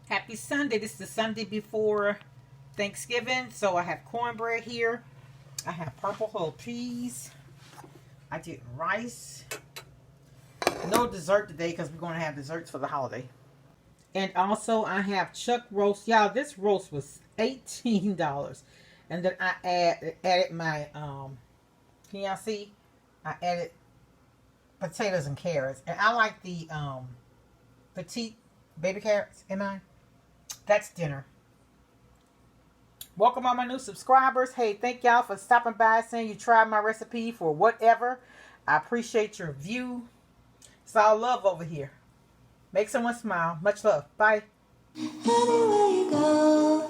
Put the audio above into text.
Happy Sunday. This is the Sunday before Thanksgiving. So I have cornbread here. I have purple whole peas. I did rice. No dessert today because we're going to have desserts for the holiday. And also I have chuck roast. Y'all, this roast was $18. And then I added my, can y'all see? I added potatoes and carrots. And I like the petite baby carrots in mine. That's dinner. Welcome all my new subscribers. Hey, thank y'all for stopping by, saying you tried my recipe for whatever. I appreciate your view. It's all love over here. Make someone smile. Much love. Bye. Anywhere you go.